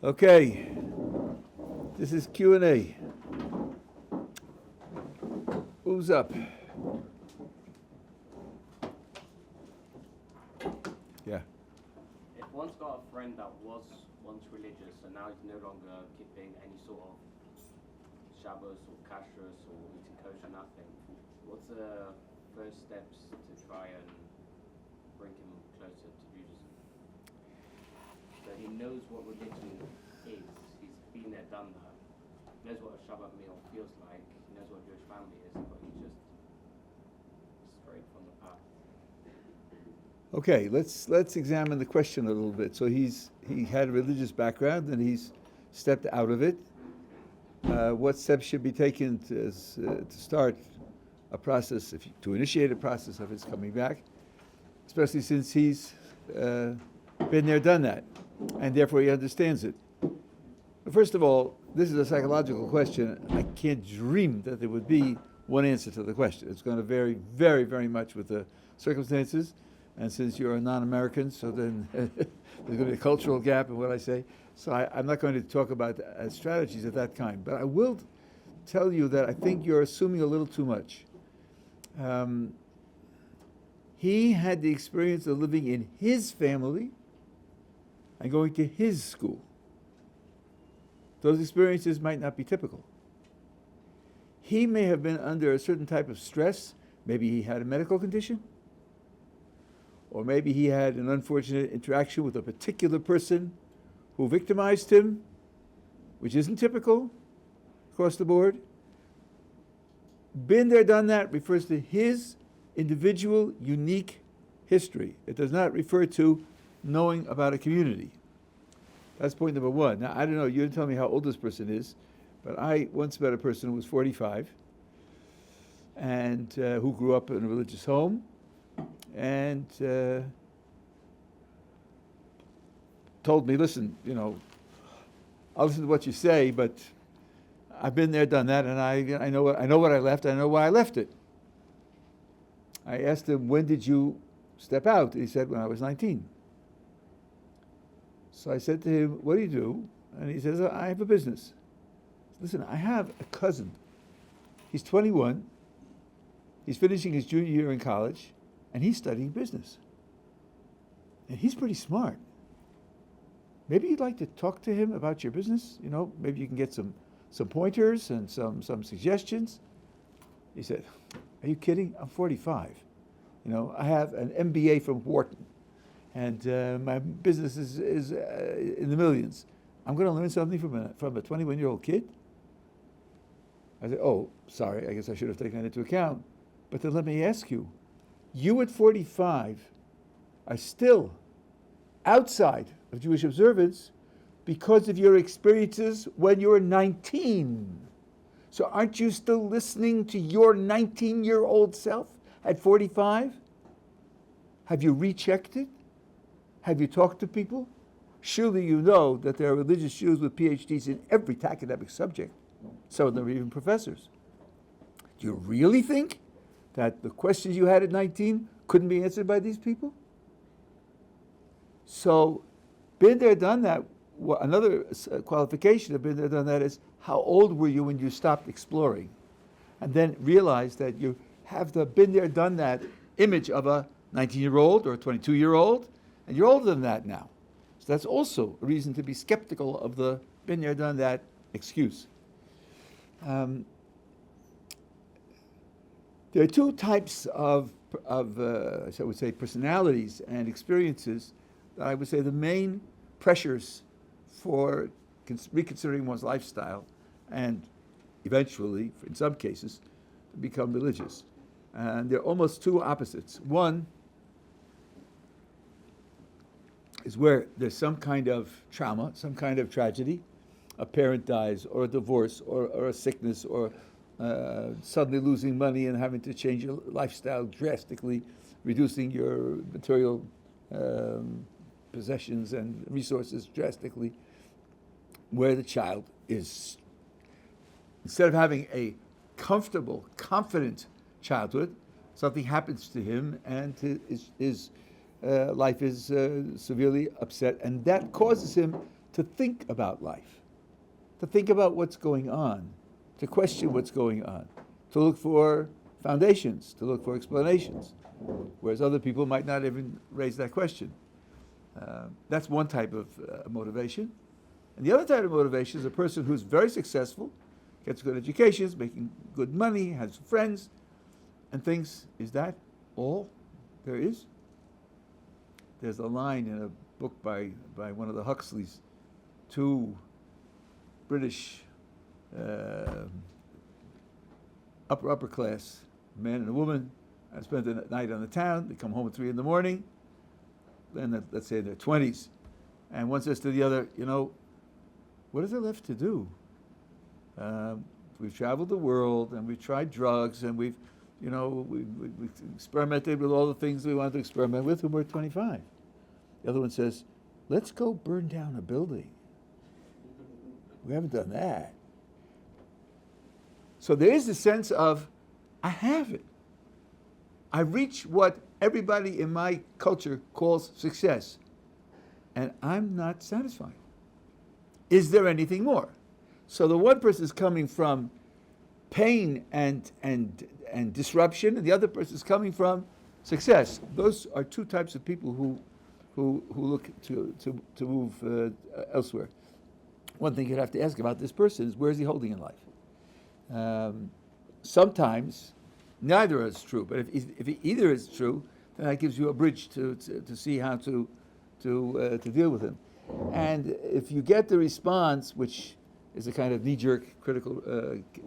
Okay, this is Q&A. Who's up? Yeah. If one's got a friend that was once religious and now he's no longer keeping any sort of Shabbos or kashrus or eating kosher, nothing, what's the first steps to try and bring him closer to Judaism? So he knows what religion is, he's been there, done that, he knows what a Shabbat meal feels like, he knows what a Jewish family is, but he's just straight from the path. Okay, let's examine the question a little bit. So he had a religious background and he's stepped out of it. What steps should be taken to start a process, to initiate a process of his coming back, especially since he's been there, done that, and therefore he understands it. But first of all, this is a psychological question. I can't dream that there would be one answer to the question. It's going to vary very, very much with the circumstances. And since you're a non-American, so then there's going to be a cultural gap in what I say. So I'm not going to talk about strategies of that kind. But I will tell you that I think you're assuming a little too much. He had the experience of living in his family and going to his school. Those experiences might not be typical. He may have been under a certain type of stress. Maybe he had a medical condition. Or maybe he had an unfortunate interaction with a particular person who victimized him, which isn't typical across the board. Been there, done that refers to his individual, unique history. It does not refer to knowing about a community. That's point number one. Now, I don't know, you didn't tell me how old this person is, but I once met a person who was 45 and who grew up in a religious home. And told me, listen, I'll listen to what you say, but I've been there, done that, and I know what I left. I know why I left it. I asked him, when did you step out? He said, when I was 19. So I said to him, what do you do? And he says, I have a business. Listen, I have a cousin. He's 21. He's finishing his junior year in college. And he's studying business. And he's pretty smart. Maybe you'd like to talk to him about your business. Maybe you can get some pointers and some suggestions. He said, are you kidding? I'm 45. I have an MBA from Wharton. And my business is in the millions. I'm going to learn something from a 21-year-old kid? I said, oh, sorry, I guess I should have taken that into account. But then let me ask you, you at 45 are still outside of Jewish observance because of your experiences when you were 19. So aren't you still listening to your 19-year-old self at 45? Have you rechecked it? Have you talked to people? Surely you know that there are religious Jews with PhDs in every academic subject. Some of them are even professors. Do you really think that the questions you had at 19 couldn't be answered by these people? So, been there, done that. Another qualification of been there, done that is, how old were you when you stopped exploring? And then realize that you have the been there, done that image of a 19-year-old or a 22-year-old, and you're older than that now. So that's also a reason to be skeptical of the been there, done that excuse. There are two types of I would say, personalities and experiences that I would say the main pressures for reconsidering one's lifestyle and eventually, in some cases, to become religious. And they're almost two opposites. One is where there's some kind of trauma, some kind of tragedy, a parent dies, or a divorce, or a sickness, or suddenly losing money and having to change your lifestyle drastically, reducing your material possessions and resources drastically, where the child is, instead of having a comfortable, confident childhood, something happens to him and his life is severely upset, and that causes him to think about life, to think about what's going on, to question what's going on, to look for foundations, to look for explanations, whereas other people might not even raise that question. That's one type of motivation. And the other type of motivation is a person who's very successful, gets good educations, making good money, has friends, and thinks, is that all there is? There's a line in a book by one of the Huxleys, two British upper class, a man and a woman, and spent the night on the town. They come home at 3 in.morning, then let's say in their 20s, and one says to the other, what is there left to do? We've traveled the world, and we've tried drugs, and we've experimented with all the things we wanted to experiment with when we're 25. The other one says, let's go burn down a building. We haven't done that. So there is a sense of, I have it. I reach what everybody in my culture calls success, and I'm not satisfied. Is there anything more? So the one person is coming from pain and disruption, and the other person is coming from success. Those are two types of people who look to move elsewhere. One thing you'd have to ask about this person is, where is he holding in life? Sometimes neither is true, but if either is true, then that gives you a bridge to see how to deal with him. And if you get the response, which is a kind of knee-jerk, critical,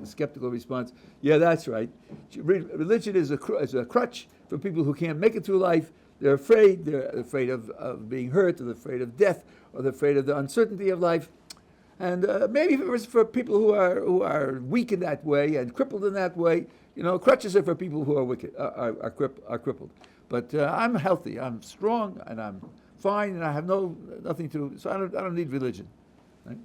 skeptical response, yeah, that's right. Religion is a crutch for people who can't make it through life. They're afraid of being hurt, or they're afraid of death, or they're afraid of the uncertainty of life. And maybe for people who are weak in that way and crippled in that way, crutches are for people who are wicked, are crippled. But I'm healthy, I'm strong, and I'm fine, and I have nothing to. So I don't need religion. Right?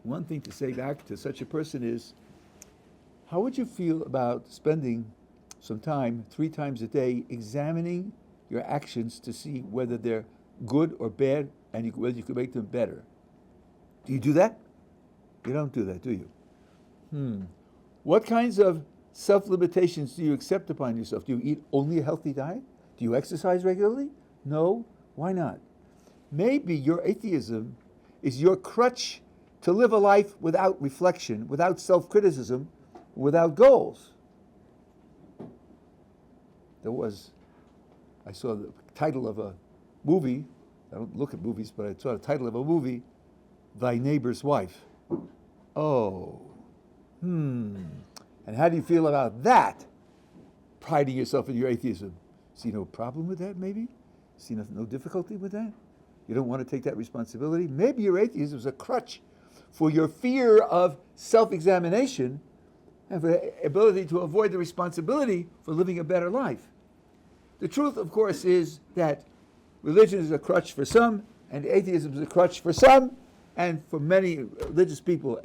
One thing to say back to such a person is, how would you feel about spending some time 3 times a day examining your actions to see whether they're good or bad, and whether you could make them better? Do you do that? You don't do that, do you? What kinds of self-limitations do you accept upon yourself? Do you eat only a healthy diet? Do you exercise regularly? No? Why not? Maybe your atheism is your crutch to live a life without reflection, without self-criticism, without goals. I saw the title of a movie. I don't look at movies, but I saw the title of a movie, Thy Neighbor's Wife. Oh. And how do you feel about that? Priding yourself in your atheism. See no problem with that, maybe? See no difficulty with that? You don't want to take that responsibility? Maybe your atheism is a crutch for your fear of self-examination and for the ability to avoid the responsibility for living a better life. The truth, of course, is that religion is a crutch for some, and atheism is a crutch for some, and for many religious people,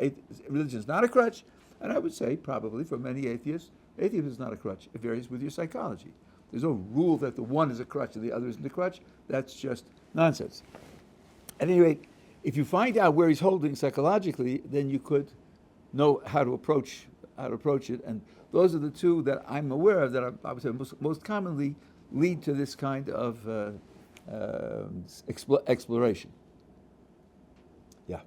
religion is not a crutch, and I would say probably for many atheists, atheism is not a crutch. It varies with your psychology. There's no rule that the one is a crutch and the other isn't a crutch. That's just nonsense. At any rate, if you find out where he's holding psychologically, then you could know how to approach it. And those are the two that I'm aware of that I would say most commonly lead to this kind of exploration. Yeah.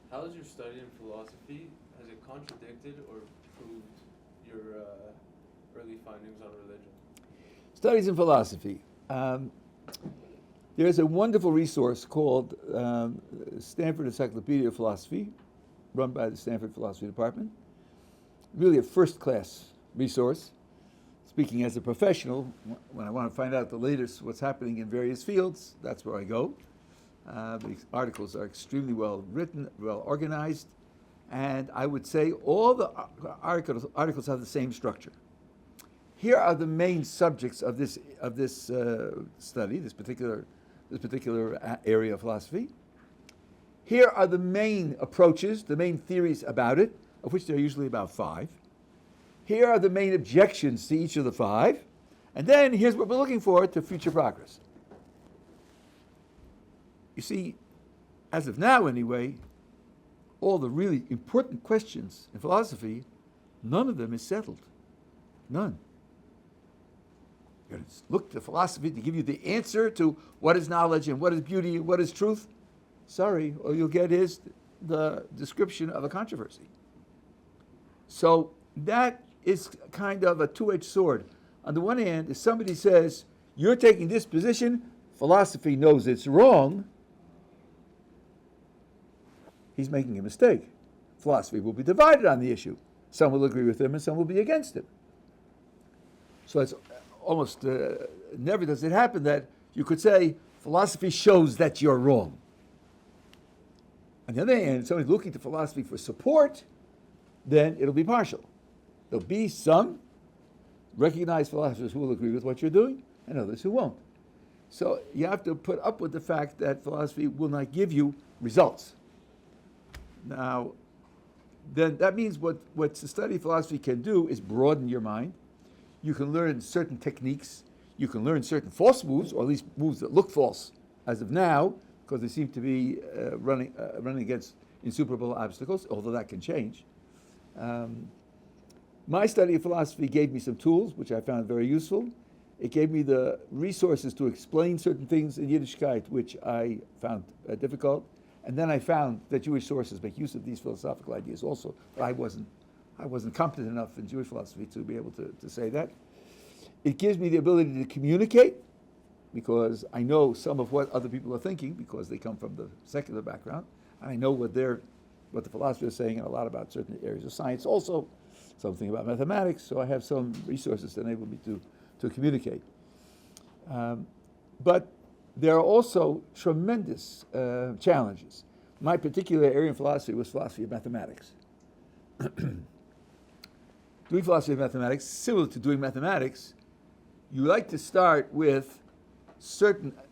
How has your study in philosophy, has it contradicted or proved your early findings on religion? Studies in philosophy. There's a wonderful resource called Stanford Encyclopedia of Philosophy, run by the Stanford Philosophy Department. Really a first-class resource. Speaking as a professional, when I want to find out the latest, what's happening in various fields, that's where I go. The articles are extremely well written, well organized, and I would say all the articles have the same structure. Here are the main subjects of this study, this particular area of philosophy. Here are the main approaches, the main theories about it, of which there are usually about 5. Here are the main objections to each of the 5, And then here's what we're looking for to future progress. You see, as of now anyway, all the really important questions in philosophy, none of them is settled. None. You're going to look to philosophy to give you the answer to what is knowledge and what is beauty and what is truth. Sorry, all you'll get is the description of a controversy. So that is kind of a two-edged sword. On the one hand, if somebody says, you're taking this position, philosophy knows it's wrong, he's making a mistake. Philosophy will be divided on the issue. Some will agree with him and some will be against him. So it's almost never does it happen that you could say, philosophy shows that you're wrong. On the other hand, if somebody's looking to philosophy for support, then it'll be partial. There'll be some recognized philosophers who will agree with what you're doing and others who won't. So you have to put up with the fact that philosophy will not give you results. Now, then that means what the study of philosophy can do is broaden your mind. You can learn certain techniques. You can learn certain false moves, or at least moves that look false as of now, because they seem to be running against insuperable obstacles, although that can change. My study of philosophy gave me some tools, which I found very useful. It gave me the resources to explain certain things in Yiddishkeit, which I found difficult. And then I found that Jewish sources make use of these philosophical ideas also, but I wasn't competent enough in Jewish philosophy to be able to say that. It gives me the ability to communicate, because I know some of what other people are thinking, because they come from the secular background. I know what the philosophers are saying, and a lot about certain areas of science also, something about mathematics, so I have some resources that enable me to communicate. But there are also tremendous challenges. My particular area in philosophy was philosophy of mathematics. Doing philosophy of mathematics, similar to doing mathematics, you like to start with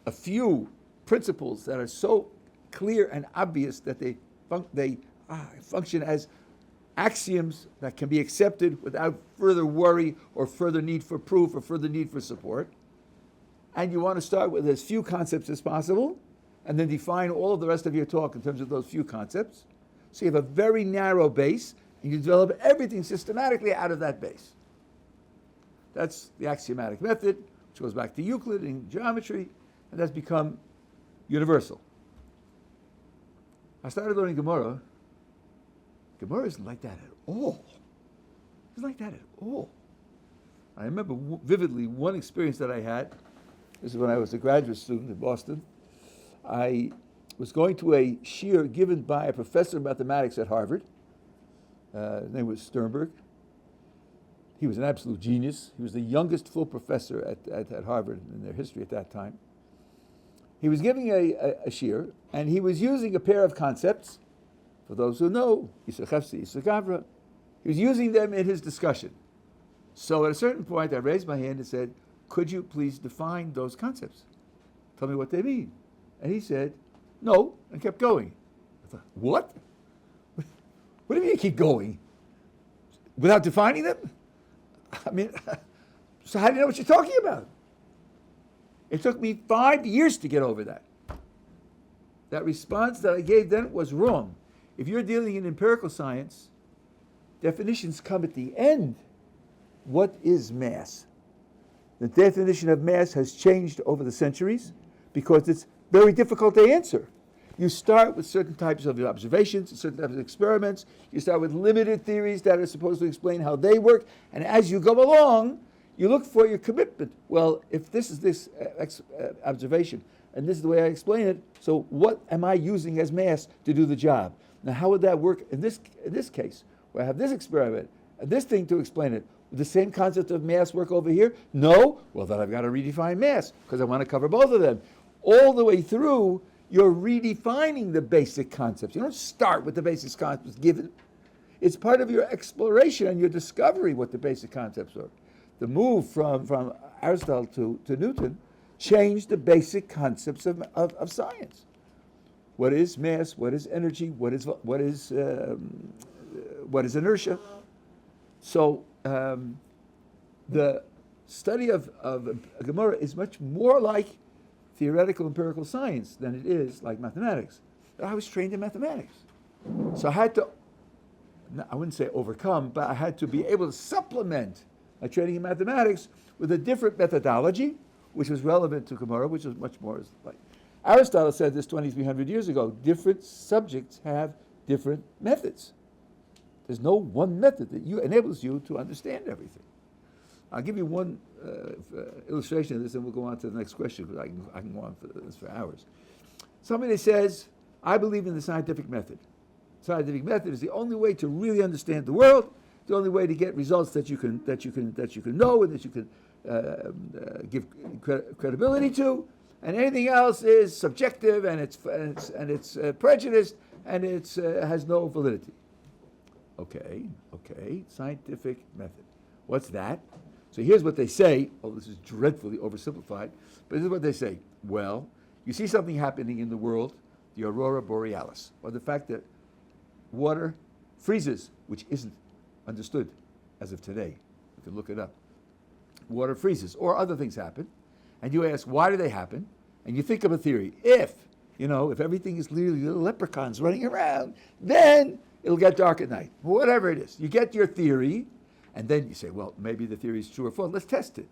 a few principles that are so clear and obvious that they function as axioms that can be accepted without further worry or further need for proof or further need for support. And you want to start with as few concepts as possible, and then define all of the rest of your talk in terms of those few concepts. So you have a very narrow base, and you develop everything systematically out of that base. That's the axiomatic method, which goes back to Euclid in geometry, and that's become universal. I started learning Gemara. Gemara isn't like that at all. It isn't like that at all. I remember vividly one experience that I had. This is when I was a graduate student in Boston. I was going to a shiur given by a professor of mathematics at Harvard. His name was Sternberg. He was an absolute genius. He was the youngest full professor at Harvard in their history at that time. He was giving a shiur, and he was using a pair of concepts. For those who know, Yisachefsi, Yisachavra, he was using them in his discussion. So at a certain point, I raised my hand and said, could you please define those concepts? Tell me what they mean. And he said, no, and kept going. I thought, what? What do you mean you keep going? Without defining them? I mean, so how do you know what you're talking about? It took me 5 years to get over that. That response that I gave then was wrong. If you're dealing in empirical science, definitions come at the end. What is mass? The definition of mass has changed over the centuries because it's very difficult to answer. You start with certain types of observations, certain types of experiments. You start with limited theories that are supposed to explain how they work. And as you go along, you look for your commitment. Well, if this is this observation, and this is the way I explain it, so what am I using as mass to do the job? Now, how would that work in this case, where I have this experiment, and this thing to explain it? Would the same concept of mass work over here? No? Well, then I've got to redefine mass, because I want to cover both of them. All the way through, you're redefining the basic concepts. You don't start with the basic concepts given. It's part of your exploration and your discovery what the basic concepts are. The move from Aristotle to Newton changed the basic concepts of science. What is mass? What is energy? What is inertia? So the study of a Gemara is much more like theoretical empirical science than it is like mathematics. But I was trained in mathematics. So I had to, I wouldn't say overcome, but I had to be able to supplement my training in mathematics with a different methodology, which was relevant to Gemara, which was much more like. Aristotle said this 2,300 years ago, different subjects have different methods. There's no one method that enables you to understand everything. I'll give you one illustration of this, and we'll go on to the next question, because I can go on for this for hours. Somebody says, I believe in the scientific method. Scientific method is the only way to really understand the world, the only way to get results that you can know and that you can give credibility to, and anything else is subjective and it's prejudiced and it's has no validity. Okay, scientific method. What's that? So here's what they say. Oh, this is dreadfully oversimplified, but this is what they say. Well, you see something happening in the world, the aurora borealis, or the fact that water freezes, which isn't understood as of today. You can look it up. Water freezes, or other things happen, and you ask, why do they happen? And you think of a theory. If everything is literally little leprechauns running around, then it'll get dark at night. Whatever it is. You get your theory, and then you say, well, maybe the theory is true or false. Let's test it.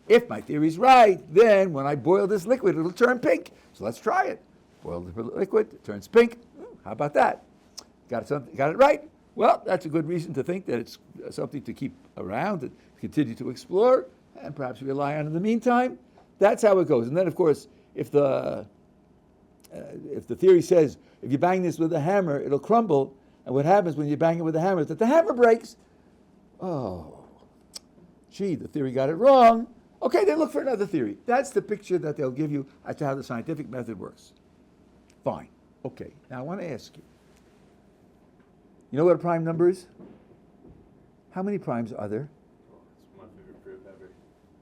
If my theory is right, then when I boil this liquid, it'll turn pink. So let's try it. Boil the liquid, it turns pink. How about that? Got it right? Well, that's a good reason to think that it's something to keep around and continue to explore and perhaps rely on in the meantime. That's how it goes. And then, of course, if the theory says if you bang this with a hammer, it'll crumble, and what happens when you bang it with a hammer is that the hammer breaks. Oh, gee, the theory got it wrong. Okay, then look for another theory. That's the picture that they'll give you as to how the scientific method works. Fine. Okay, now I want to ask you. You know what a prime number is? How many primes are there? Oh, it's my favorite proof ever.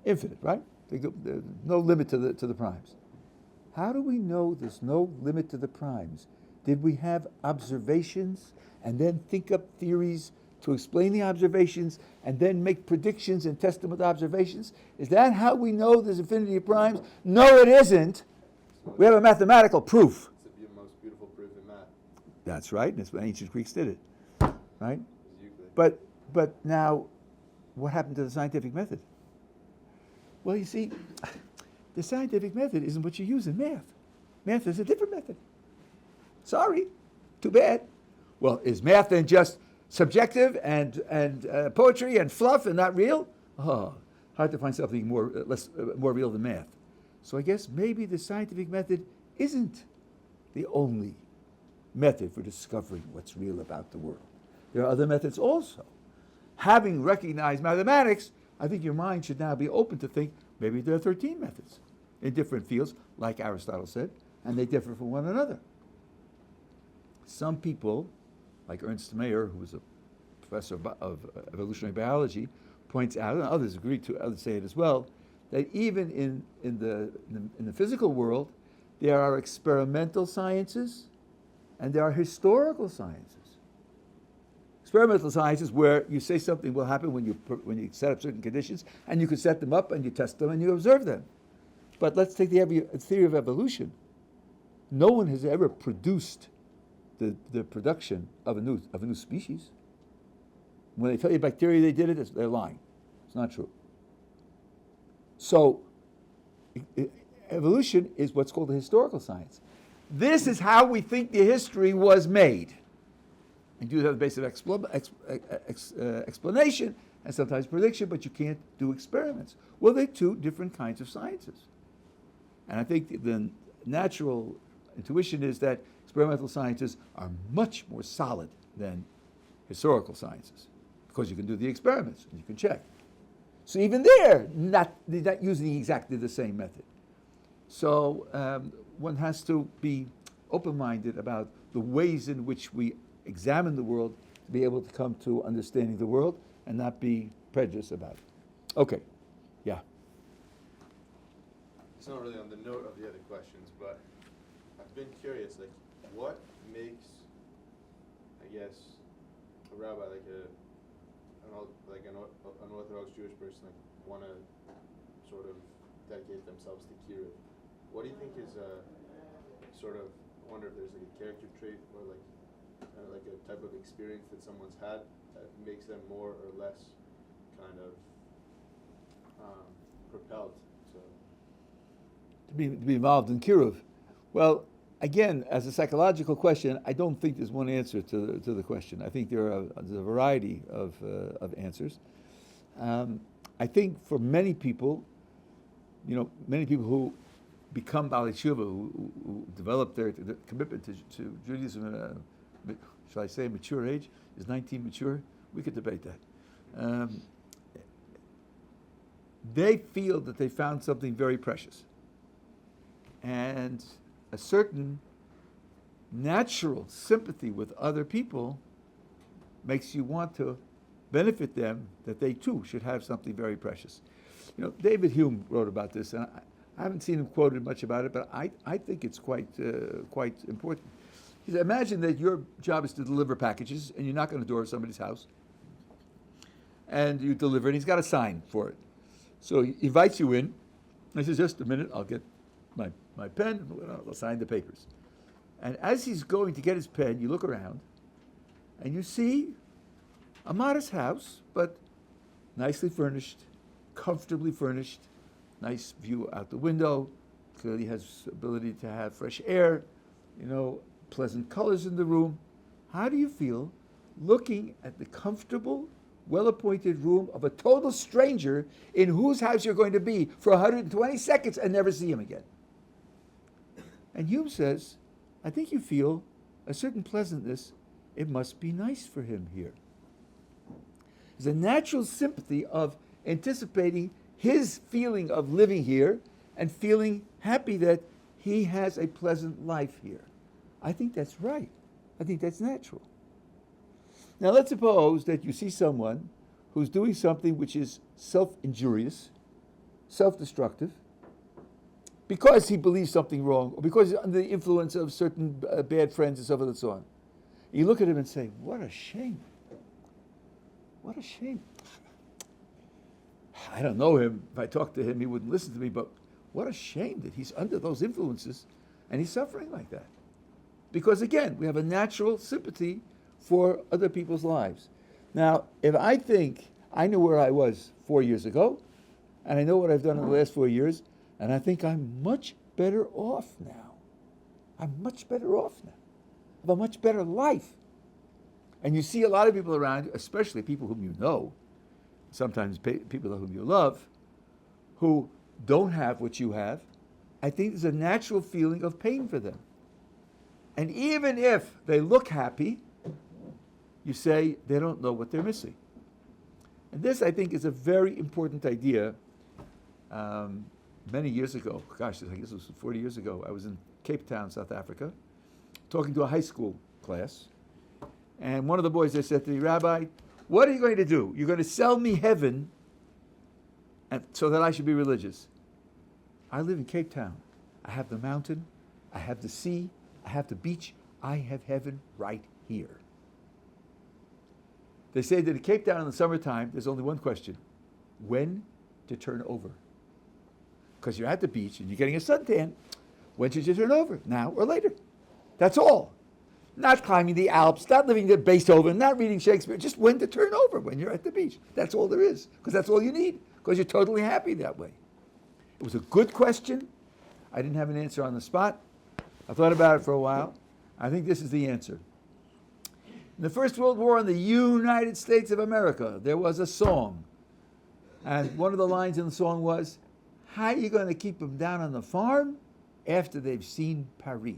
Infinite, right? There's no limit to the primes. How do we know there's no limit to the primes? Did we have observations and then think up theories to explain the observations and then make predictions and test them with observations? Is that how we know there's infinity of primes? No, it isn't. We have a mathematical proof. It's the most beautiful proof in math. That's right. And that's when ancient Greeks did it, right? Euclid. But now, what happened to the scientific method? Well, you see, the scientific method isn't what you use in math. Math is a different method. Sorry, too bad. Well, is math then just subjective and poetry and fluff and not real? Oh, hard to find something more real than math. So I guess maybe the scientific method isn't the only method for discovering what's real about the world. There are other methods also. Having recognized mathematics, I think your mind should now be open to think maybe there are 13 methods in different fields, like Aristotle said, and they differ from one another. Some people, like Ernst Mayr, who was a professor of evolutionary biology, points out, and others agree to, others say it as well, that even in the physical world, there are experimental sciences and there are historical sciences. Experimental sciences where you say something will happen when you set up certain conditions, and you can set them up and you test them and you observe them. But let's take the theory of evolution. No one has ever produced the production of a new species. When they tell you bacteria they did it, they're lying. It's not true. So evolution is what's called a historical science. This is how we think the history was made. And you have a basic explanation and sometimes prediction, but you can't do experiments. Well, they're two different kinds of sciences. And I think the natural intuition is that experimental sciences are much more solid than historical sciences because you can do the experiments and you can check. So even they're not using exactly the same method. So one has to be open-minded about the ways in which we examine the world to be able to come to understanding the world and not be prejudiced about it. Okay, yeah. It's not really on the note of the other questions, but I've been curious, like, what makes, I guess, a rabbi, like an orthodox Jewish person, like, want to sort of dedicate themselves to kiruv. What do you think is sort of, I wonder if there's like a character trait or like a type of experience that someone's had that makes them more or less kind of propelled to be involved in kiruv? Well, again, as a psychological question, I don't think there's one answer to the question. I think there's a variety of answers. I think for many people, many people who become Baalei Tshuva, who develop their commitment to Judaism at a, shall I say, mature age, is 19 mature? We could debate that. They feel that they found something very precious. And a certain natural sympathy with other people makes you want to benefit them, that they too should have something very precious. David Hume wrote about this, and I haven't seen him quoted much about it, but I think it's quite important. He said, imagine that your job is to deliver packages, and you knock on the door of somebody's house, and you deliver, and he's got a sign for it. So he invites you in, and he says, just a minute, I'll get my pen, I'll sign the papers. And as he's going to get his pen, you look around, and you see a modest house, but nicely furnished, comfortably furnished, nice view out the window, clearly has ability to have fresh air, pleasant colors in the room. How do you feel looking at the comfortable, well-appointed room of a total stranger in whose house you're going to be for 120 seconds and never see him again? And Hume says, I think you feel a certain pleasantness. It must be nice for him here. There's a natural sympathy of anticipating his feeling of living here and feeling happy that he has a pleasant life here. I think that's right. I think that's natural. Now let's suppose that you see someone who's doing something which is self-injurious, self-destructive, because he believes something wrong, or because he's under the influence of certain bad friends and so forth and so on. You look at him and say, what a shame. What a shame. I don't know him. If I talked to him, he wouldn't listen to me, but what a shame that he's under those influences and he's suffering like that. Because again, we have a natural sympathy for other people's lives. Now, if I think I know where I was 4 years ago, and I know what I've done in the last 4 years, and I think I'm much better off now. I'm much better off now. I have a much better life. And you see a lot of people around you, especially people whom you know, sometimes people whom you love, who don't have what you have. I think there's a natural feeling of pain for them. And even if they look happy, you say they don't know what they're missing. And this, I think, is a very important idea. Many years ago, gosh, I guess it was 40 years ago, I was in Cape Town, South Africa, talking to a high school class. And one of the boys there said to me, Rabbi, what are you going to do? You're going to sell me heaven so that I should be religious. I live in Cape Town. I have the mountain. I have the sea. I have the beach. I have heaven right here. They say that in Cape Town in the summertime, there's only one question. When to turn over? Because you're at the beach and you're getting a suntan. When should you turn over? Now or later? That's all. Not climbing the Alps, not living at Beethoven, not reading Shakespeare. Just when to turn over when you're at the beach. That's all there is. Because that's all you need. Because you're totally happy that way. It was a good question. I didn't have an answer on the spot. I thought about it for a while. I think this is the answer. In the First World War in the United States of America, there was a song. And one of the lines in the song was, how are you going to keep them down on the farm after they've seen Paris?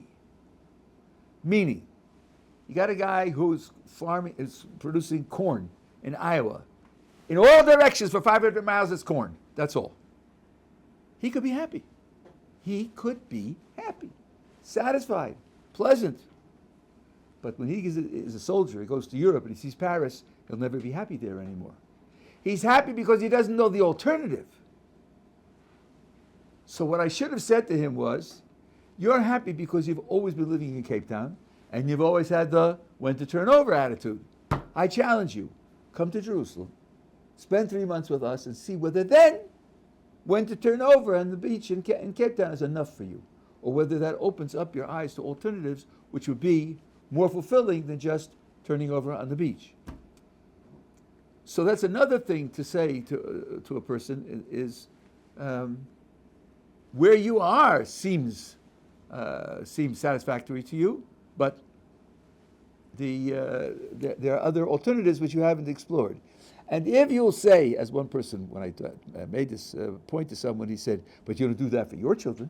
Meaning, you got a guy who's is producing corn in Iowa. In all directions for 500 miles, it's corn. That's all. He could be happy. He could be happy, satisfied, pleasant. But when he is a soldier, he goes to Europe and he sees Paris, he'll never be happy there anymore. He's happy because he doesn't know the alternative. So what I should have said to him was, you're happy because you've always been living in Cape Town and you've always had the when to turn over attitude. I challenge you, come to Jerusalem, spend 3 months with us and see whether then when to turn over on the beach in Cape Town is enough for you, or whether that opens up your eyes to alternatives which would be more fulfilling than just turning over on the beach. So that's another thing to say to a person is where you are seems satisfactory to you, but there are other alternatives which you haven't explored. And if you'll say, as one person, when I made this point to someone, he said, but you don't do that for your children.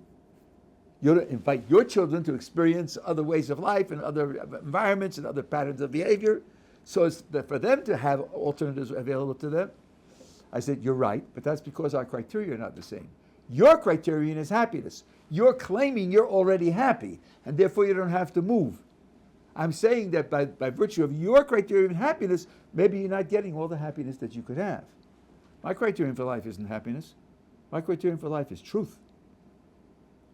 You don't invite your children to experience other ways of life and other environments and other patterns of behavior, so as that for them to have alternatives available to them. I said, you're right, but that's because our criteria are not the same. Your criterion is happiness. You're claiming you're already happy, and therefore you don't have to move. I'm saying that by virtue of your criterion of happiness, maybe you're not getting all the happiness that you could have. My criterion for life isn't happiness. My criterion for life is truth.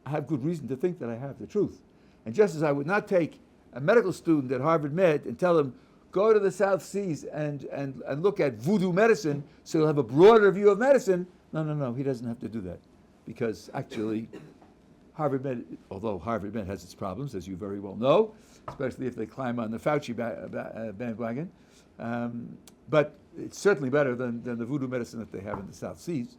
I have good reason to think that I have the truth. And just as I would not take a medical student at Harvard Med and tell him, go to the South Seas and look at voodoo medicine so he'll have a broader view of medicine. No, he doesn't have to do that. Because actually, Harvard Med, although Harvard Med has its problems, as you very well know, especially if they climb on the Fauci bandwagon, but it's certainly better than the voodoo medicine that they have in the South Seas.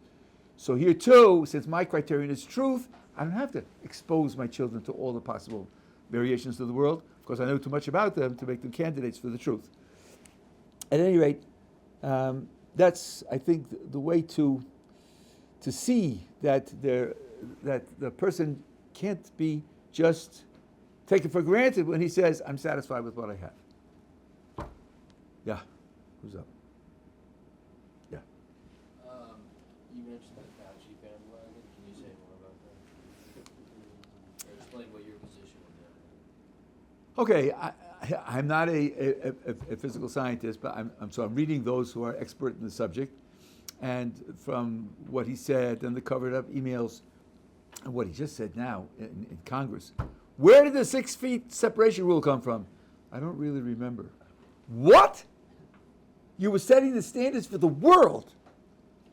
So here too, since my criterion is truth, I don't have to expose my children to all the possible variations of the world, because I know too much about them to make them candidates for the truth. At any rate, that's, I think, the way to see that the person can't be just taken for granted when he says, I'm satisfied with what I have. Yeah, who's up? Yeah. You mentioned the Fauci bandwagon. Can you say more about that? Or explain what your position on that is? Okay, I'm not a physical scientist, but I'm reading those who are expert in the subject, and from what he said and the covered up emails, and what he just said now in Congress. Where did the 6 feet separation rule come from? I don't really remember. What? You were setting the standards for the world.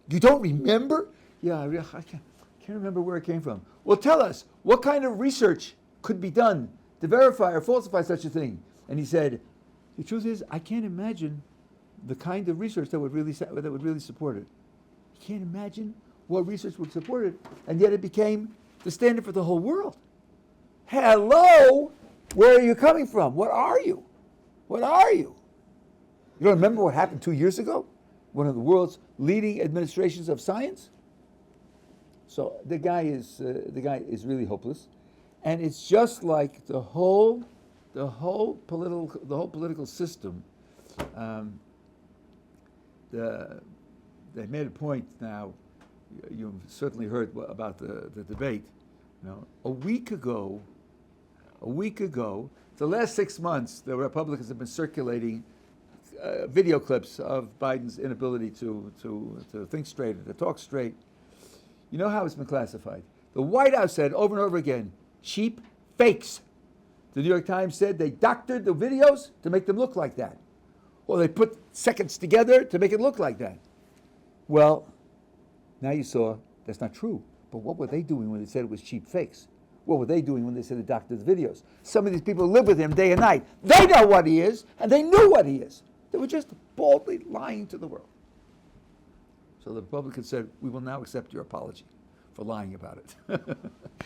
You don't remember? Yeah, I can't remember where it came from. Well, tell us, what kind of research could be done to verify or falsify such a thing? And he said, the truth is, I can't imagine the kind of research that would really support it. You can't imagine what research would support it, and yet it became the standard for the whole world. Hello? Where are you coming from? What are you? What are you? You don't remember what happened 2 years ago? One of the world's leading administrations of science? So the guy is really hopeless, and it's just like the whole political system. They made a point now. You've certainly heard about the debate. A week ago, the last 6 months, the Republicans have been circulating video clips of Biden's inability to think straight, or to talk straight. You know how it's been classified. The White House said over and over again, cheap fakes. The New York Times said they doctored the videos to make them look like that. Or they put seconds together to make it look like that. Well, now you saw that's not true. But what were they doing when they said it was cheap fakes? What were they doing when they said they doctored the videos? Some of these people live with him day and night. They know what he is, and they knew what he is. They were just boldly lying to the world. So the Republicans said, we will now accept your apology for lying about it.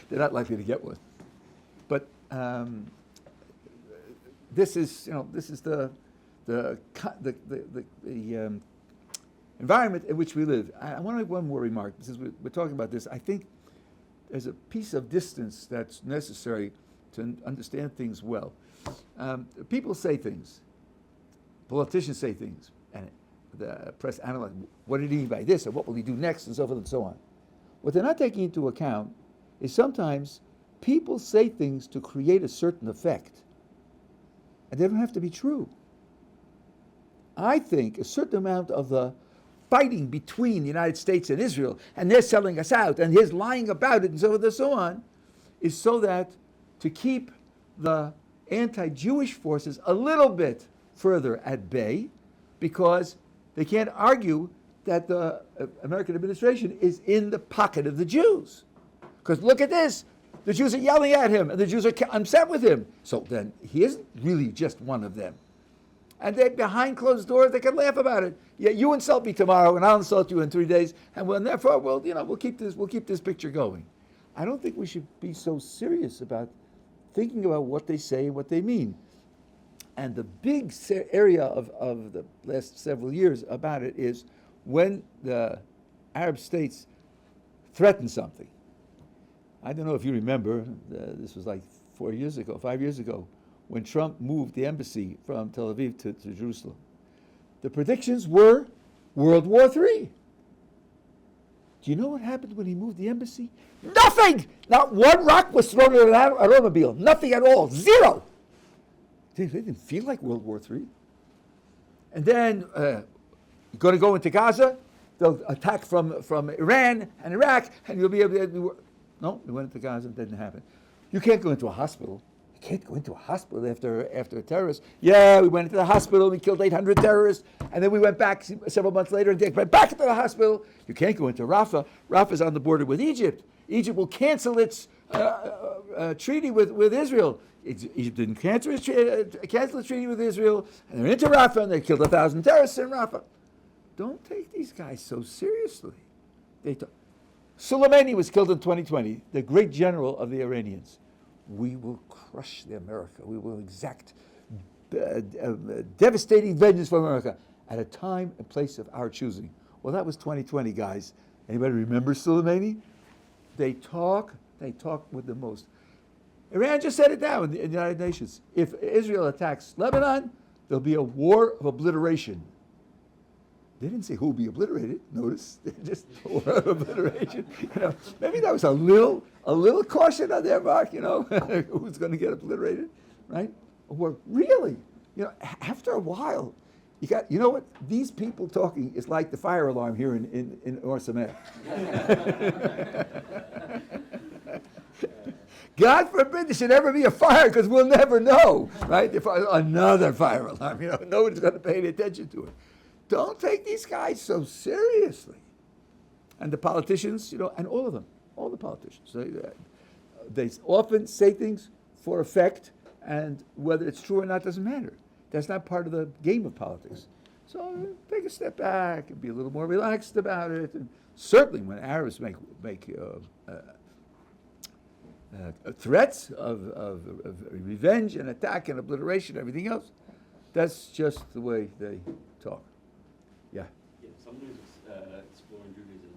They're not likely to get one. But this is the environment in which we live. I want to make one more remark. Since we're talking about this, I think there's a piece of distance that's necessary to understand things well. People say things. Politicians say things. And the press analyzes, what did he mean by this? Or what will he do next? And so forth and so on. What they're not taking into account is sometimes people say things to create a certain effect. And they don't have to be true. I think a certain amount of the fighting between the United States and Israel, and they're selling us out, and his lying about it, and so forth and so on, is so that to keep the anti-Jewish forces a little bit further at bay, because they can't argue that the American administration is in the pocket of the Jews. Because look at this. The Jews are yelling at him, and the Jews are upset with him. So then he isn't really just one of them. And they, behind closed doors, they can laugh about it. Yeah, you insult me tomorrow, and I'll insult you in 3 days, and therefore we'll keep this picture going. I don't think we should be so serious about thinking about what they say and what they mean. And the big area of the last several years about it is when the Arab states threaten something. I don't know if you remember, this was like 5 years ago, when Trump moved the embassy from Tel Aviv to Jerusalem. The predictions were World War III. Do you know what happened when he moved the embassy? Nothing! Not one rock was thrown at an automobile. Nothing at all. Zero! They didn't feel like World War III. And then, you're going to go into Gaza, they'll attack from Iran and Iraq, and you'll be able to... No, we went into Gaza, it didn't happen. You can't go into a hospital. You can't go into a hospital after a terrorist. Yeah, we went into the hospital, we killed 800 terrorists, and then we went back several months later and they went back into the hospital. You can't go into Rafah. Rafah's on the border with Egypt. Egypt will cancel its treaty with Israel. Egypt didn't cancel the treaty with Israel, and they're into Rafah, and they killed 1,000 terrorists in Rafah. Don't take these guys so seriously. Soleimani was killed in 2020, the great general of the Iranians. We will crush America. We will exact devastating vengeance for America at a time and place of our choosing. Well, that was 2020, guys. Anybody remember Soleimani? They talk with the most. Iran just said it now in the United Nations. If Israel attacks Lebanon, there'll be a war of obliteration. They didn't say who will be obliterated. Notice, just a war of obliteration. Maybe that was a little caution on their mark. Who's going to get obliterated, right? Or really, after a while, you know what? These people talking is like the fire alarm here in Ohr Somayach. God forbid there should ever be a fire, because we'll never know, right? If another fire alarm, nobody's going to pay any attention to it. Don't take these guys so seriously. And the politicians, and all of them, all the politicians, they often say things for effect, and whether it's true or not doesn't matter. That's not part of the game of politics. So take a step back and be a little more relaxed about it. And certainly when Arabs make threats of revenge and attack and obliteration and everything else, that's just the way they talk. Yeah. Yeah, somebody who's exploring Judaism,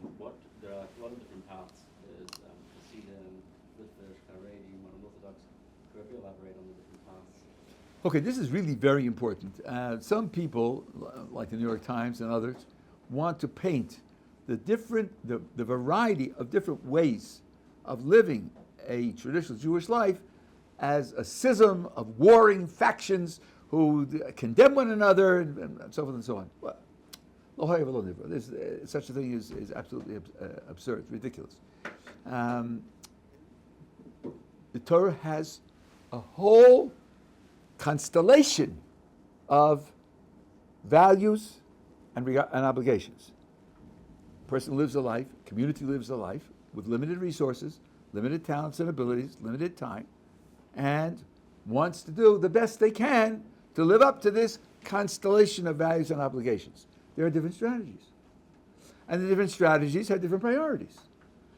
there are a lot of different paths. There's Hasidim, Litvish, Haredi, modern Orthodox. Could you elaborate on the different paths? Okay, this is really very important. Some people, like the New York Times and others, want to paint the variety of different ways of living a traditional Jewish life as a schism of warring factions who condemn one another and so forth and so on. Well, such a thing is absolutely absurd, ridiculous. The Torah has a whole constellation of values and obligations. A person lives a life, community lives a life with limited resources, limited talents and abilities, limited time, and wants to do the best they can to live up to this constellation of values and obligations. There are different strategies. And the different strategies have different priorities.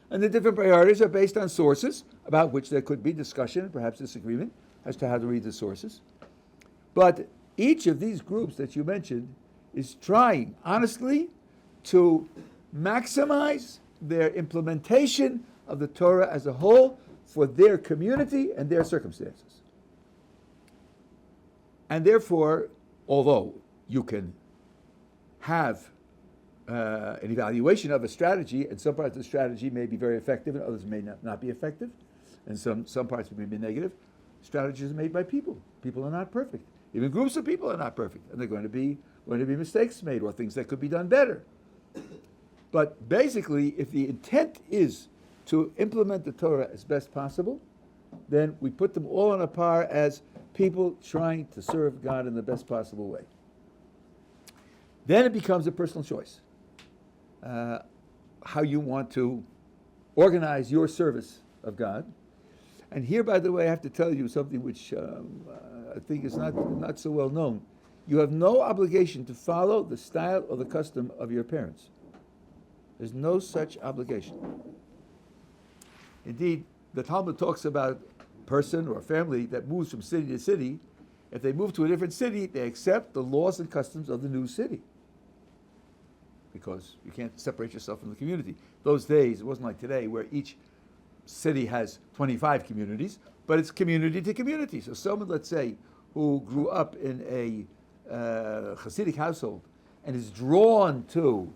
And the different priorities are based on sources about which there could be discussion and perhaps disagreement as to how to read the sources. But each of these groups that you mentioned is trying, honestly, to maximize their implementation of the Torah as a whole for their community and their circumstances. And therefore, although you can have an evaluation of a strategy, and some parts of the strategy may be very effective and others may not be effective, and some parts may be negative. Strategies are made by people. People are not perfect. Even groups of people are not perfect, and they're going to be mistakes made or things that could be done better. But basically, if the intent is to implement the Torah as best possible, then we put them all on a par as people trying to serve God in the best possible way. Then it becomes a personal choice. how you want to organize your service of God. And here, by the way, I have to tell you something which I think is not so well known. You have no obligation to follow the style or the custom of your parents. There's no such obligation. Indeed, the Talmud talks about a person or a family that moves from city to city. If they move to a different city, they accept the laws and customs of the new city, because you can't separate yourself from the community. Those days, it wasn't like today where each city has 25 communities, but it's community to community. So someone, let's say, who grew up in a Hasidic household and is drawn to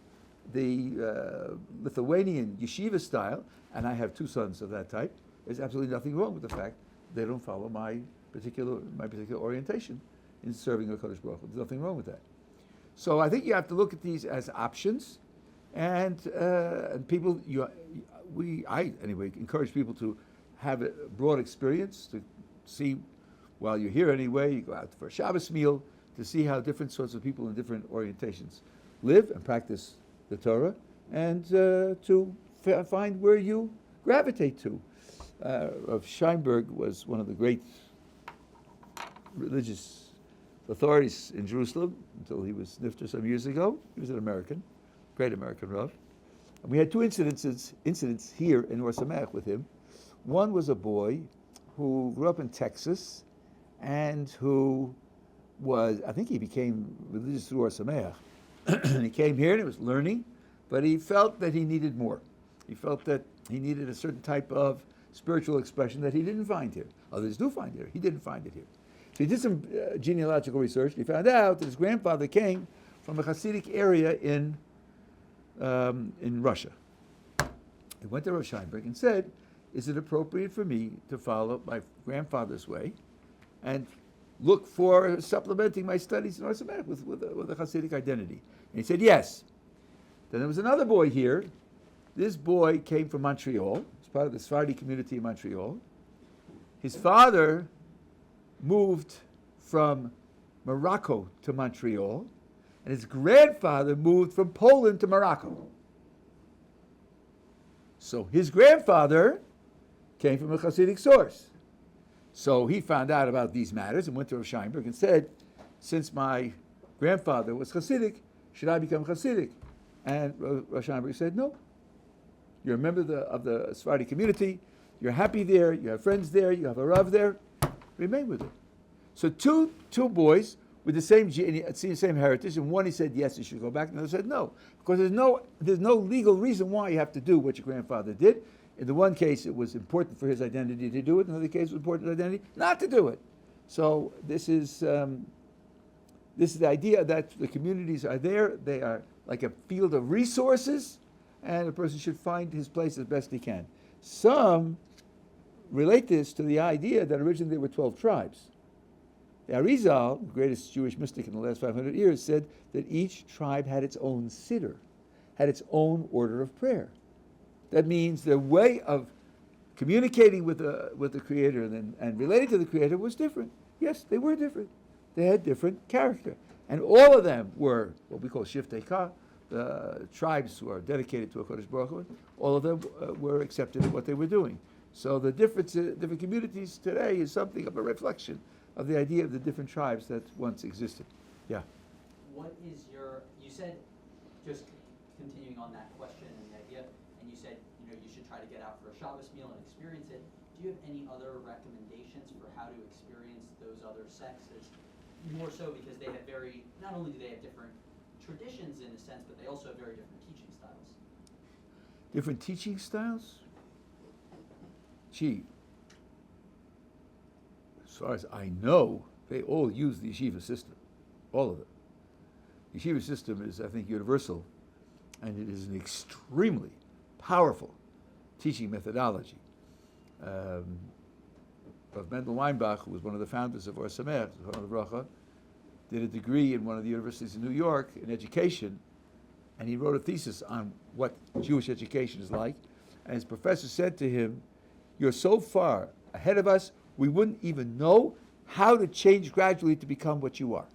the Lithuanian yeshiva style, and I have two sons of that type, there's absolutely nothing wrong with the fact they don't follow my particular orientation in serving the Kodesh Baruch Hu. There's nothing wrong with that. So I think you have to look at these as options, and people, I anyway encourage people to have a broad experience, to see, while you're here anyway, you go out for a Shabbos meal, to see how different sorts of people in different orientations live and practice the Torah, and to find where you gravitate to. Rav Scheinberg was one of the great religious authorities in Jerusalem until he was nifter some years ago. He was an American, great American Rav. And we had two incidents here in Ohr Somayach with him. One was a boy who grew up in Texas and who was, I think he became religious through Ohr Somayach. And he came here and he was learning, but he felt that he needed more. He felt that he needed a certain type of spiritual expression that he didn't find here. Others do find it. He didn't find it here. So he did some genealogical research. He found out that his grandfather came from a Hasidic area in Russia. He went to Rav Scheinberg and said, is it appropriate for me to follow my grandfather's way and look for supplementing my studies in Ohr Somayach with a Hasidic identity? And he said, yes. Then there was another boy here. This boy came from Montreal. He's part of the Sephardi community in Montreal. His father moved from Morocco to Montreal, and his grandfather moved from Poland to Morocco. So his grandfather came from a Hasidic source. So he found out about these matters and went to Rav Scheinberg and said, since my grandfather was Hasidic, should I become Hasidic? And Rav Scheinberg said, no. You're a member of the Sephardi community, you're happy there, you have friends there, you have a Rav there, remain with it. So two boys with the same heritage, and one he said, yes, you should go back, and the other said, no. Because there's no legal reason why you have to do what your grandfather did. In the one case, it was important for his identity to do it. In the other case, it was important for his identity not to do it. So this is the idea that the communities are there. They are like a field of resources, and a person should find his place as best he can. Some relate this to the idea that originally there were 12 tribes. The Arizal, the greatest Jewish mystic in the last 500 years, said that each tribe had its own siddur, had its own order of prayer. That means their way of communicating with the Creator and relating to the Creator was different. Yes, they were different. They had different character. And all of them were what we call Shiftei Ka, the tribes who are dedicated to a Kodesh Baruch Hu. All of them were accepted in what they were doing. So the different communities today is something of a reflection of the idea of the different tribes that once existed. Yeah. What is you said, just continuing on that question and the idea, and you said, you should try to get out for a Shabbos meal and experience it. Do you have any other recommendations for how to experience those other sects? More so because they have not only do they have different traditions in a sense, but they also have very different teaching styles. Different teaching styles? Gee, as far as I know, they all use the yeshiva system, all of them. The yeshiva system is, I think, universal, and it is an extremely powerful teaching methodology. Rav Mendel Weinbach, who was one of the founders of Ohr Somayach, did a degree in one of the universities in New York in education, and he wrote a thesis on what Jewish education is like. And his professor said to him, "You're so far ahead of us, we wouldn't even know how to change gradually to become what you are."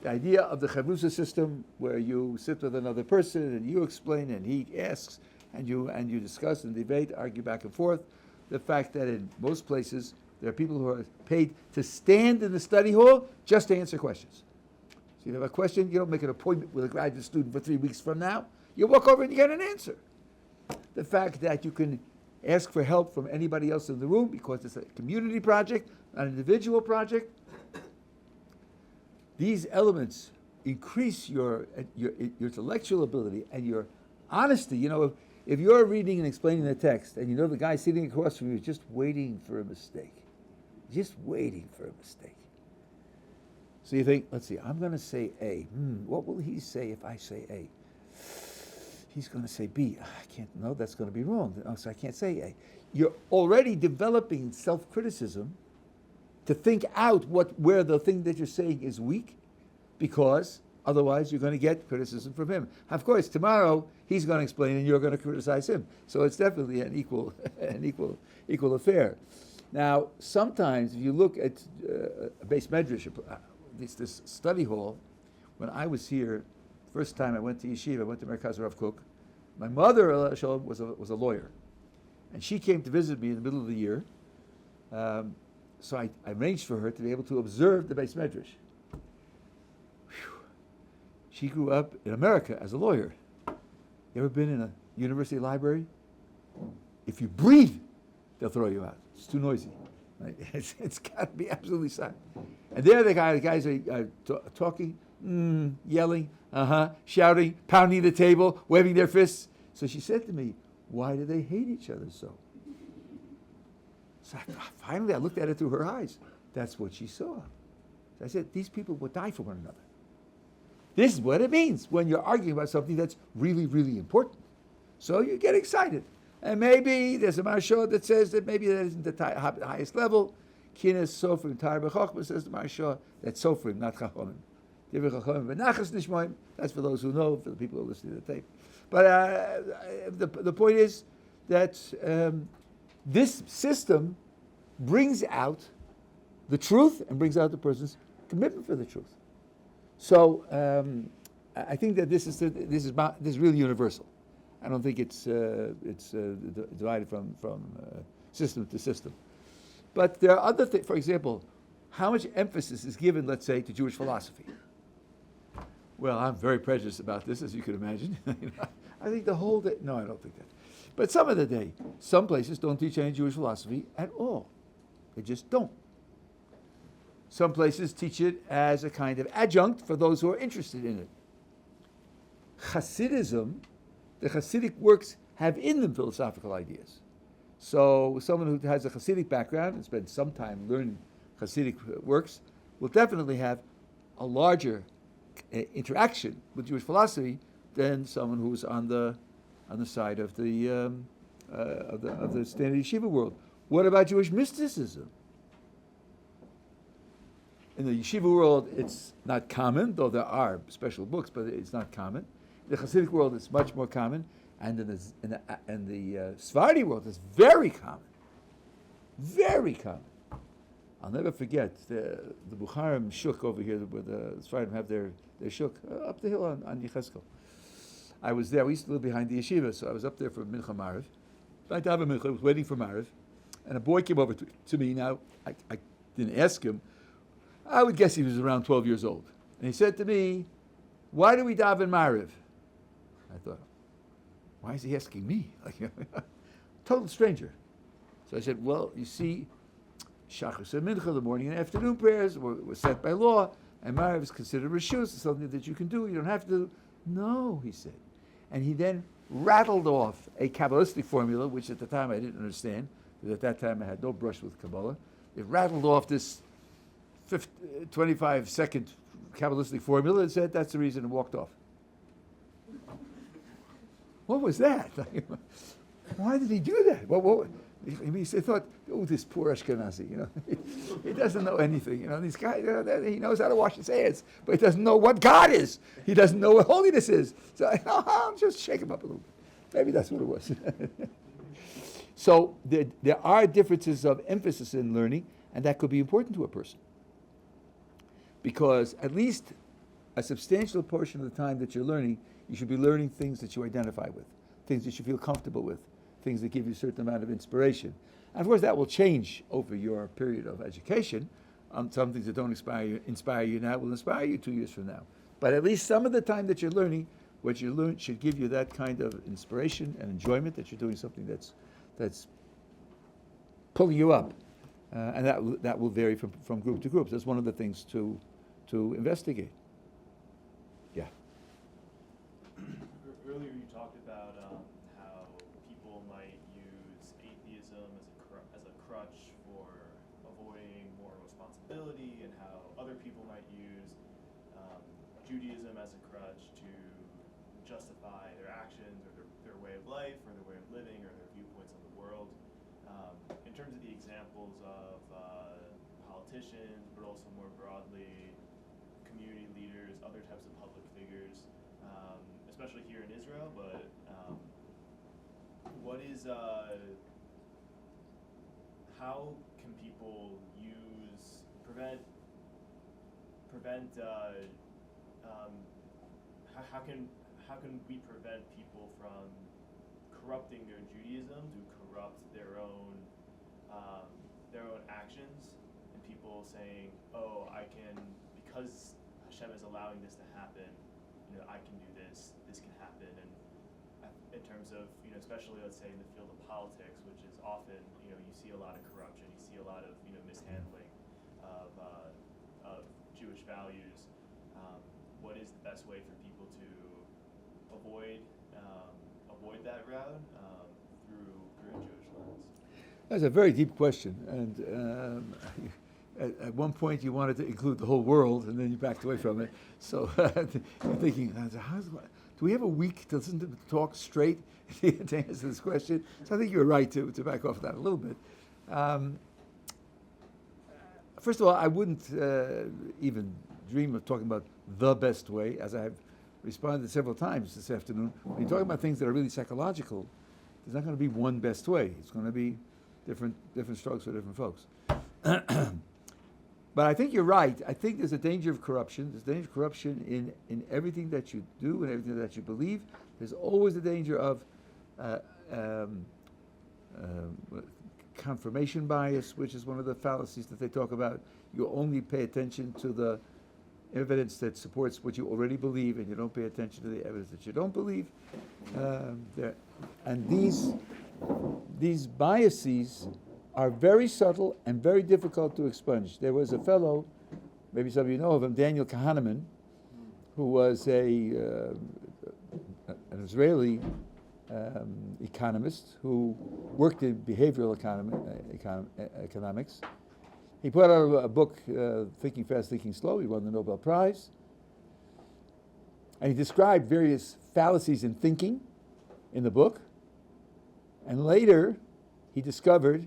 The idea of the chavrusa system, where you sit with another person and you explain and he asks, and you discuss and debate, argue back and forth. The fact that in most places there are people who are paid to stand in the study hall just to answer questions. So you have a question, you don't make an appointment with a graduate student for 3 weeks from now. You walk over and you get an answer. The fact that you can ask for help from anybody else in the room because it's a community project, not an individual project. These elements increase your intellectual ability and your honesty. You know, if you're reading and explaining the text and you know the guy sitting across from you is just waiting for a mistake, just waiting for a mistake. So you think, let's see, I'm going to say A. What will he say if I say A? He's going to say B. I can't, no, that's going to be wrong. So I can't say A. You're already developing self-criticism to think out where the thing that you're saying is weak, because otherwise you're going to get criticism from him. Of course, tomorrow he's going to explain and you're going to criticize him. So it's definitely an equal affair. Now, sometimes if you look at a base medrash, this study hall, when I was here, first time I went to yeshiva, I went to Merkaz Rav Kook. My mother was a lawyer, and she came to visit me in the middle of the year. So I arranged for her to be able to observe the base medrash. Whew. She grew up in America as a lawyer. You ever been in a university library? If you breathe, they'll throw you out. It's too noisy. Right? It's got to be absolutely silent. And there the guys are talking, yelling, shouting, pounding the table, waving their fists. So she said to me, why do they hate each other so? So finally I looked at it through her eyes. That's what she saw. So I said, these people would die for one another. This is what it means when you're arguing about something that's really, really important. So you get excited. And maybe there's a Maharsha that says that maybe that isn't the highest level. Kines Sofrim Tar B'Chochma says the Maharsha, that's Sofrim, not Chachomim. That's for those who know, for the people who are listening to the tape. But the point is that this system brings out the truth and brings out the person's commitment for the truth. So I think that this is really universal. I don't think it's divided from system to system. But there are other things. For example, how much emphasis is given, let's say, to Jewish philosophy? Well, I'm very prejudiced about this, as you can imagine. I think the whole day. No, I don't think that. But some of the day, some places don't teach any Jewish philosophy at all. They just don't. Some places teach it as a kind of adjunct for those who are interested in it. Hasidism, the Hasidic works have in them philosophical ideas. So someone who has a Hasidic background and spent some time learning Hasidic works will definitely have a larger interaction with Jewish philosophy than someone who's on the side of the standard yeshiva world. What about Jewish mysticism? In the yeshiva world, it's not common, though there are special books, but it's not common. In the Hasidic world, it's much more common, and in the Sephardi world, it's very common. Very common. I'll never forget the Bukharim shuk over here, where the Sephardim have their shuk, up the hill on Yecheskel. I was there. We used to live behind the yeshiva, so I was up there for Mincha Mariv. I was waiting for Mariv, and a boy came over to me. Now, I didn't ask him. I would guess he was around 12 years old. And he said to me, why do we daven Mariv? I thought, why is he asking me? Total stranger. So I said, well, you see, Shachris and Mincha, the morning and afternoon prayers, were set by law, and Mariv is considered Rishus, it's something that you can do, you don't have to do. No, he said. And he then rattled off a Kabbalistic formula, which at the time I didn't understand, because at that time I had no brush with Kabbalah. It rattled off this 25-second Kabbalistic formula and said, that's the reason, and walked off. What was that? Why did he do that? He thought, oh, this poor Ashkenazi, he doesn't know anything. These guys, he knows how to wash his hands, but he doesn't know what God is. He doesn't know what holiness is. So I'll just shake him up a little bit. Maybe that's what it was. So there are differences of emphasis in learning, and that could be important to a person. Because at least a substantial portion of the time that you're learning, you should be learning things that you identify with, things that you feel comfortable with, things that give you a certain amount of inspiration. And of course, that will change over your period of education. Some things that don't inspire you now will inspire you 2 years from now. But at least some of the time that you're learning, what you learn should give you that kind of inspiration and enjoyment that you're doing something that's pulling you up. And that will vary from group to group. That's one of the things to investigate. Yeah. Earlier you talked about how people might use atheism as a crutch for avoiding moral responsibility, and how other people might use Judaism as a crutch to justify their actions or their way of life or their way of living or their viewpoints on the world. In terms of the examples of politicians, but also more broadly community leaders, other types of public figures, especially here in Israel, but what is, how can people how can we prevent people from corrupting their Judaism to corrupt their own actions, and people saying, oh, I can, because Hashem is allowing this to happen, I can do this can happen. And in terms of, especially let's say in the field of politics, which is often, you see a lot of corruption, you see a lot of, mishandling of Jewish values. What is the best way for people to avoid that route through a Jewish lens? That's a very deep question, and at one point you wanted to include the whole world, and then you backed away from it. So I'm thinking, do we have a week to listen to talk straight to answer this question? So I think you're right to back off that a little bit. First of all, I wouldn't even dream of talking about the best way, as I've responded several times this afternoon. When you're talking about things that are really psychological, there's not going to be one best way. It's going to be different strokes for different folks. But I think you're right. I think there's a danger of corruption. There's a danger of corruption in everything that you do and everything that you believe. There's always a danger of confirmation bias, which is one of the fallacies that they talk about. You only pay attention to the evidence that supports what you already believe, and you don't pay attention to the evidence that you don't believe. And these biases are very subtle and very difficult to expunge. There was a fellow, maybe some of you know of him, Daniel Kahneman, who was an Israeli economist who worked in behavioral economics. He put out a book, Thinking Fast, Thinking Slow. He won the Nobel Prize. And he described various fallacies in thinking in the book. And later, he discovered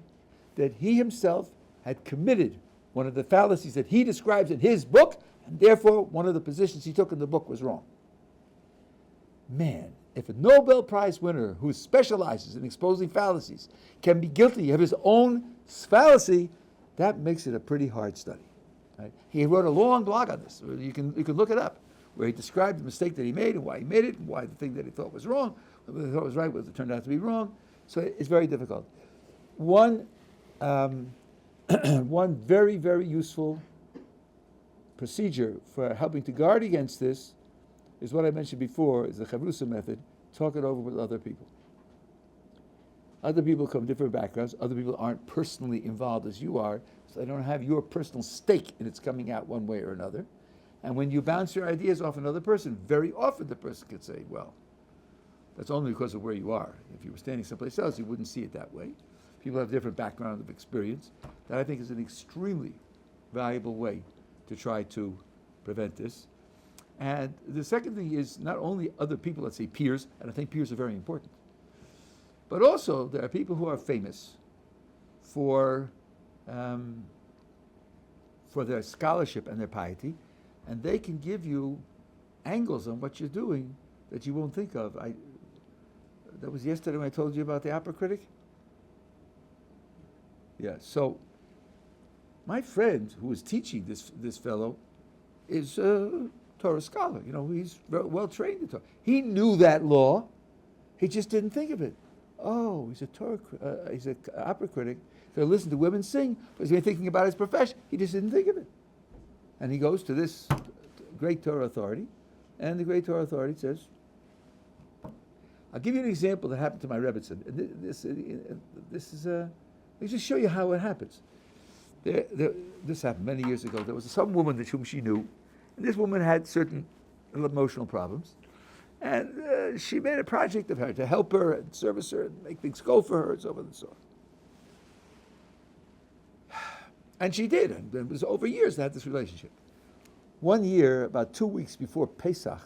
that he himself had committed one of the fallacies that he describes in his book, and therefore one of the positions he took in the book was wrong. Man, if a Nobel Prize winner who specializes in exposing fallacies can be guilty of his own fallacy, that makes it a pretty hard study. Right? He wrote a long blog on this. You can look it up, where he described the mistake that he made and why he made it, and why the thing that he thought was wrong, whether he thought was right, whether it turned out to be wrong. So it's very difficult. One very, very useful procedure for helping to guard against this is what I mentioned before, is the chavrusa method. Talk it over with other people. Other people come from different backgrounds. Other people aren't personally involved as you are, so they don't have your personal stake in its coming out one way or another. And when you bounce your ideas off another person, very often the person could say, well, that's only because of where you are. If you were standing someplace else, you wouldn't see it that way. People have different background of experience. That I think is an extremely valuable way to try to prevent this. And the second thing is not only other people, let's say peers, and I think peers are very important, but also there are people who are famous for their scholarship and their piety, and they can give you angles on what you're doing that you won't think of. That was yesterday when I told you about the opera critic. Yeah, so my friend who was teaching this fellow is Torah scholar. He's well trained in Torah. He knew that law. He just didn't think of it. Oh, he's he's an opera critic. He'll listen to women sing, but he's been thinking about his profession. He just didn't think of it. And he goes to this great Torah authority, and the great Torah authority says, I'll give you an example that happened to my Rebbetzin. This is let me just show you how it happens. This happened many years ago. There was some woman whom she knew, and this woman had certain emotional problems. And she made a project of her to help her and service her and make things go for her and so on and so on. And she did, and it was over years they had this relationship. One year, about 2 weeks before Pesach,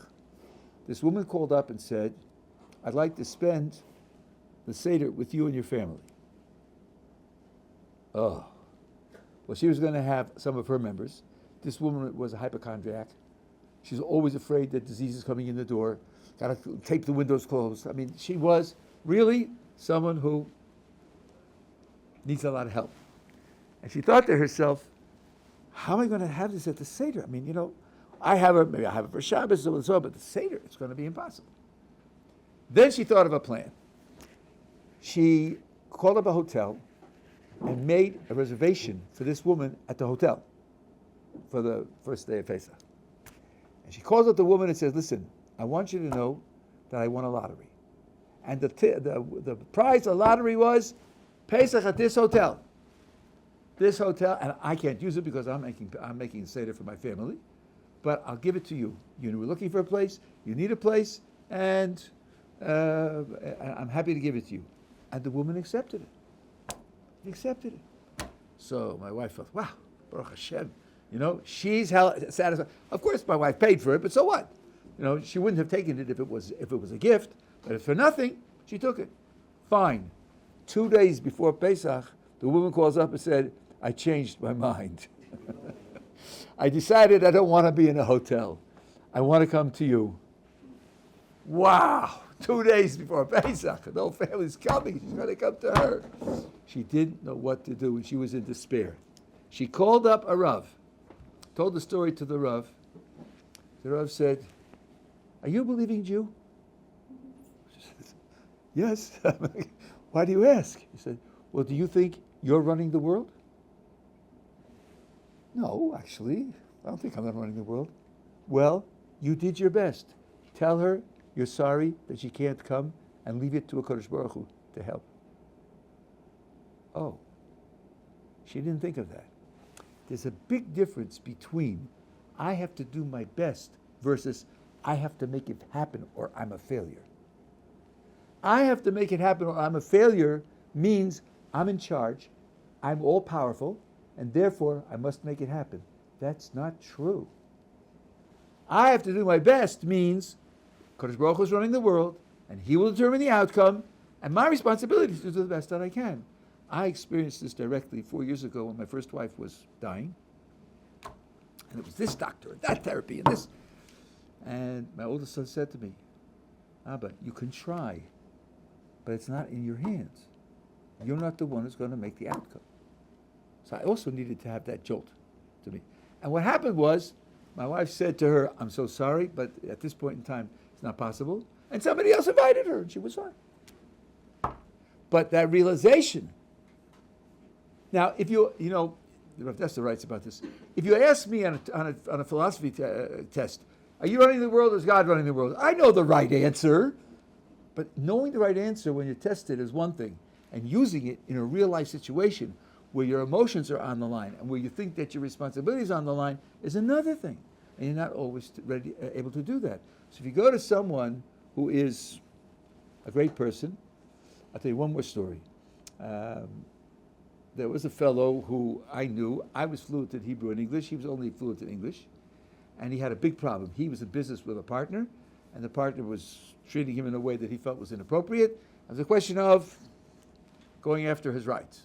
this woman called up and said, I'd like to spend the Seder with you and your family. Oh. Well, she was going to have some of her members. This woman was a hypochondriac. She was always afraid that disease is coming in the door. Got to tape the windows closed. I mean, she was really someone who needs a lot of help. And she thought to herself, how am I going to have this at the Seder? I mean, maybe I have it for Shabbos and so on, but the Seder, it's going to be impossible. Then she thought of a plan. She called up a hotel and made a reservation for this woman at the hotel for the first day of Pesach. And she calls up the woman and says, listen, I want you to know that I won a lottery. And the prize of the lottery was Pesach at this hotel. This hotel, and I can't use it because I'm making a Seder for my family, but I'll give it to you. You were looking for a place, you need a place, and I'm happy to give it to you. And the woman accepted it. Accepted it. So my wife thought, wow, Baruch Hashem, she's satisfied. Of course, my wife paid for it, but so what? She wouldn't have taken it if it was a gift, but if for nothing, she took it. Fine. 2 days before Pesach, the woman calls up and said, I changed my mind. I decided I don't want to be in a hotel. I want to come to you. Wow. 2 days before Pesach, the whole family's coming. She's going to come to her. She didn't know what to do, and she was in despair. She called up a Rav, told the story to the Rav. The Rav said, are you a believing Jew? She said, yes. Why do you ask? He said, well, do you think you're running the world? No, actually, I don't think I'm not running the world. Well, you did your best. Tell her you're sorry that she can't come and leave it to a Kodesh Baruch Hu to help. Oh, she didn't think of that. There's a big difference between I have to do my best versus I have to make it happen or I'm a failure. I have to make it happen or I'm a failure means I'm in charge, I'm all powerful, and therefore I must make it happen. That's not true. I have to do my best means Kodesh Baruch Hu is running the world, and He will determine the outcome, and my responsibility is to do the best that I can. I experienced this directly 4 years ago when my first wife was dying, and it was this doctor, and that therapy, and this. And my oldest son said to me, Abba, you can try, but it's not in your hands. You're not the one who's going to make the outcome. So I also needed to have that jolt to me. And what happened was, my wife said to her, I'm so sorry, but at this point in time, it's not possible. And somebody else invited her, and she was fine. But that realization. Now, if Rav Desta writes about this. If you ask me on a philosophy test, are you running the world or is God running the world? I know the right answer. But knowing the right answer when you're tested is one thing. And using it in a real life situation where your emotions are on the line and where you think that your responsibility is on the line is another thing. And you're not always able to do that. So if you go to someone who is a great person, I'll tell you one more story. There was a fellow who I knew. I was fluent in Hebrew and English. He was only fluent in English. And he had a big problem. He was in business with a partner, and the partner was treating him in a way that he felt was inappropriate. It was a question of going after his rights.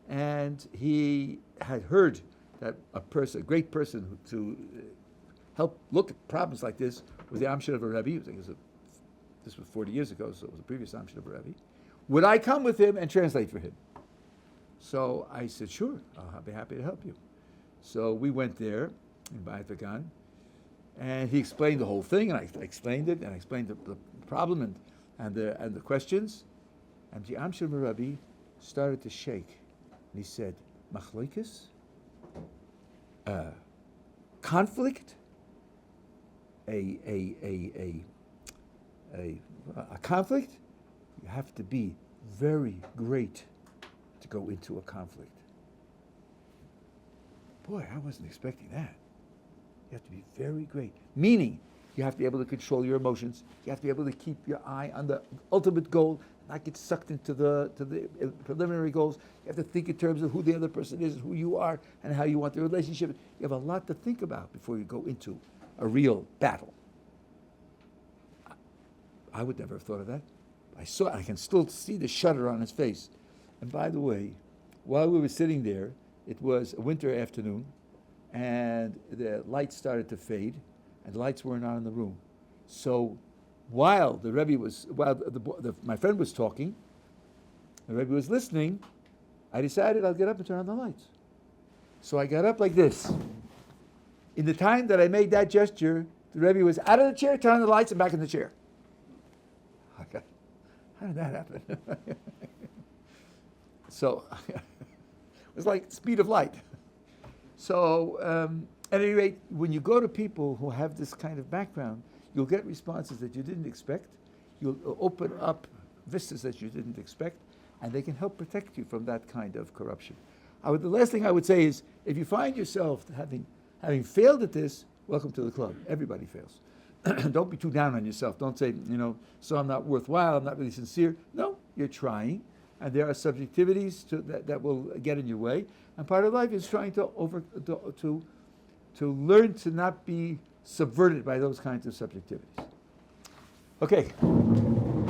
And he had heard that a great person to help look at problems like this was the Amshad of a Rabbi. This was 40 years ago, so it was a previous Amshad of a Rabbi. Would I come with him and translate for him? So I said, sure, I'll be happy to help you. So we went there in Bandwagon, And he explained the whole thing, and I explained it, and I explained the problem and the questions. And the Amshel Rabbi started to shake. And he said, Machlokes? Conflict? A conflict? You have to be very great to go into a conflict. Boy, I wasn't expecting that. You have to be very great. Meaning, you have to be able to control your emotions. You have to be able to keep your eye on the ultimate goal, not get sucked into the preliminary goals. You have to think in terms of who the other person is, who you are, and how you want the relationship. You have a lot to think about before you go into a real battle. I would never have thought of that. I can still see the shudder on his face. And by the way, while we were sitting there, it was a winter afternoon, and the lights started to fade, and the lights weren't on in the room. So while the Rebbe was, my friend was talking, the Rebbe was listening, I decided I'll get up and turn on the lights. So I got up like this. In the time that I made that gesture, the Rebbe was out of the chair, turned on the lights, and back in the chair. Okay. How did that happen? So it was like speed of light. So at any rate, when you go to people who have this kind of background, you'll get responses that you didn't expect. You'll open up vistas that you didn't expect, and they can help protect you from that kind of corruption. The last thing I would say is, if you find yourself having failed at this, welcome to the club. Everybody fails. Don't be too down on yourself. Don't say, so I'm not worthwhile, I'm not really sincere. No, you're trying, and there are subjectivities that will get in your way. And part of life is trying to learn to not be subverted by those kinds of subjectivities. Okay.